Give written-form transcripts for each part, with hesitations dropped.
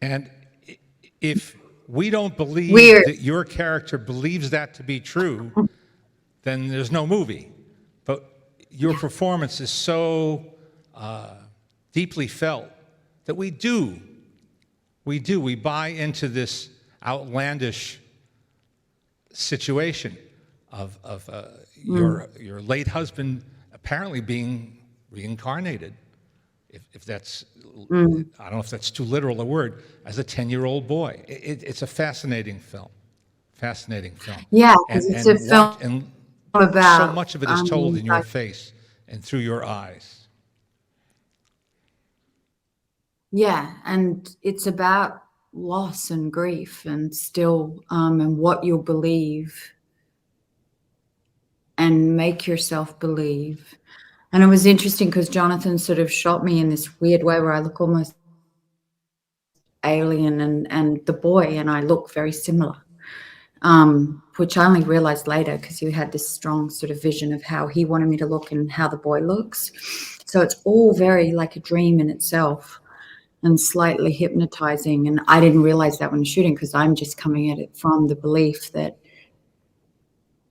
And if we don't believe Weird. that your character believes that to be true, then there's no movie. But your performance is so deeply felt that we buy into this outlandish situation of your late husband apparently being reincarnated, if that's, I don't know if that's too literal a word, as a 10-year-old boy. It's a fascinating film. Yeah, because it's a film about so much of it is told in your face and through your eyes. Yeah, and it's about loss and grief and still and what you'll believe and make yourself believe. And it was interesting because Jonathan sort of shot me in this weird way where I look almost alien, and the boy and I look very similar, which I only realized later because you had this strong sort of vision of how he wanted me to look and how the boy looks. So it's all very like a dream in itself and slightly hypnotizing. And I didn't realize that when shooting because I'm just coming at it from the belief that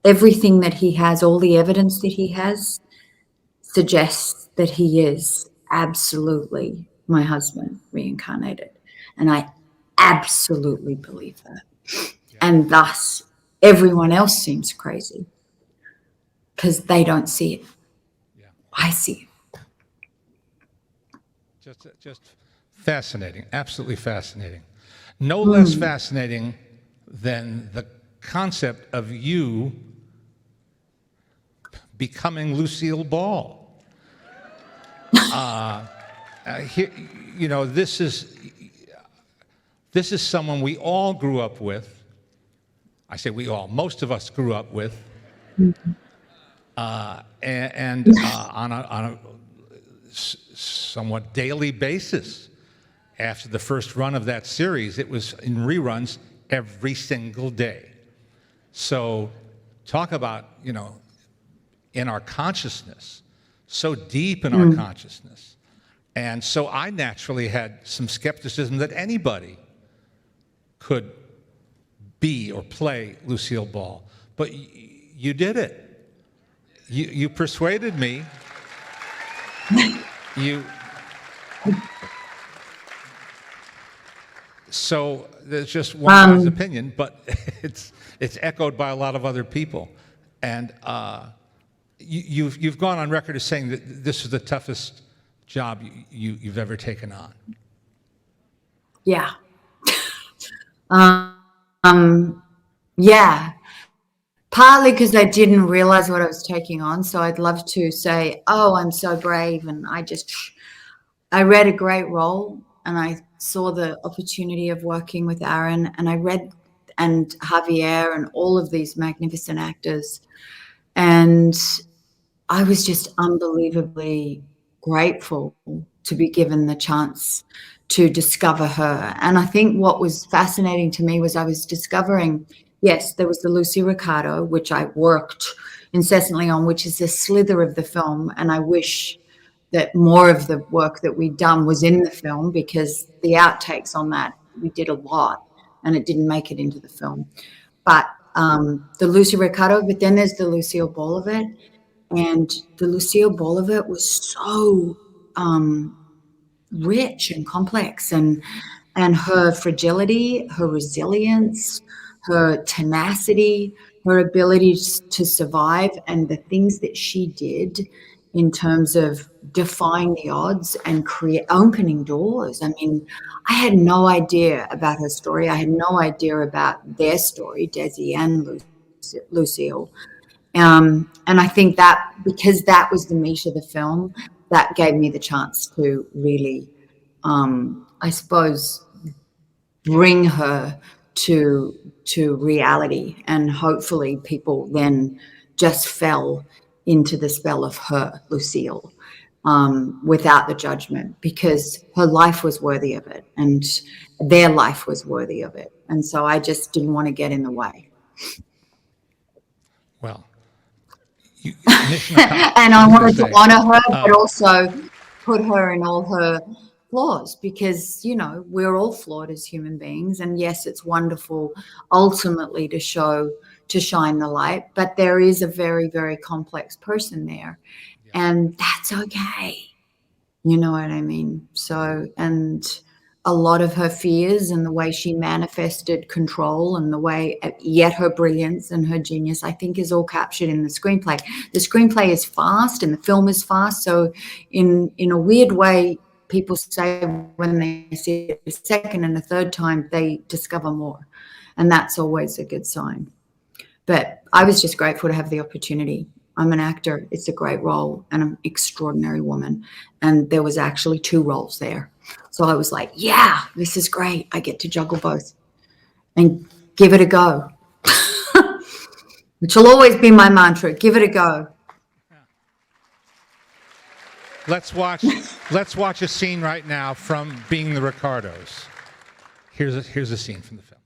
everything that he has, all the evidence that he has, suggests that he is absolutely my husband reincarnated. And I absolutely believe that. Yeah. And thus, everyone else seems crazy because they don't see it. Yeah. I see it. Just fascinating, absolutely fascinating. No less fascinating than the concept of you becoming Lucille Ball. Here, you know, this is someone we all grew up with. I say we all, most of us grew up with, and on a somewhat daily basis. After the first run of that series, it was in reruns every single day. So talk about, you know, in our consciousness, so deep in our consciousness. And so I naturally had some skepticism that anybody could be or play Lucille Ball. But you did it. You persuaded me. So there's just one guy's opinion, but it's echoed by a lot of other people. And you've gone on record as saying that this is the toughest job you've ever taken on. Yeah. Yeah. Partly because I didn't realize what I was taking on. So I'd love to say, oh, I'm so brave. And I read a great role and I saw the opportunity of working with Aaron, and I read and Javier and all of these magnificent actors. And I was just unbelievably grateful to be given the chance to discover her. And I think what was fascinating to me was I was discovering, yes, there was the Lucy Ricardo, which I worked incessantly on, which is a slither of the film. And I wish that more of the work that we'd done was in the film, because the outtakes on that, we did a lot and it didn't make it into the film. But the Lucy Ricardo, but then there's the Lucille Ball of it. And the Lucille Ball of it was so rich and complex, and her fragility, her resilience, her tenacity, her ability to survive, and the things that she did in terms of defying the odds and opening doors. I mean, I had no idea about her story. I had no idea about their story, Desi and Lucille. And I think that because that was the meat of the film, that gave me the chance to really, I suppose, bring her to reality. And hopefully people then just fell into the spell of her, Lucille, without the judgment, because her life was worthy of it and their life was worthy of it. And so I just didn't want to get in the way. Well, and I wanted to honor her, but also put her in all her flaws because, you know, we're all flawed as human beings. And yes, it's wonderful ultimately to shine the light, but there is a very, very complex person there. Yeah. And that's okay. You know what I mean? So, and a lot of her fears and the way she manifested control and the way, yet her brilliance and her genius, I think is all captured in the screenplay. The screenplay is fast and the film is fast. So in a weird way, people say when they see it a second and a third time, they discover more. And that's always a good sign. But I was just grateful to have the opportunity. I'm an actor. It's a great role and an extraordinary woman. And there was actually 2 roles there. So I was like, yeah, this is great. I get to juggle both and give it a go, which will always be my mantra. Give it a go. Let's watch a scene right now from Being the Ricardos. Here's a scene from the film.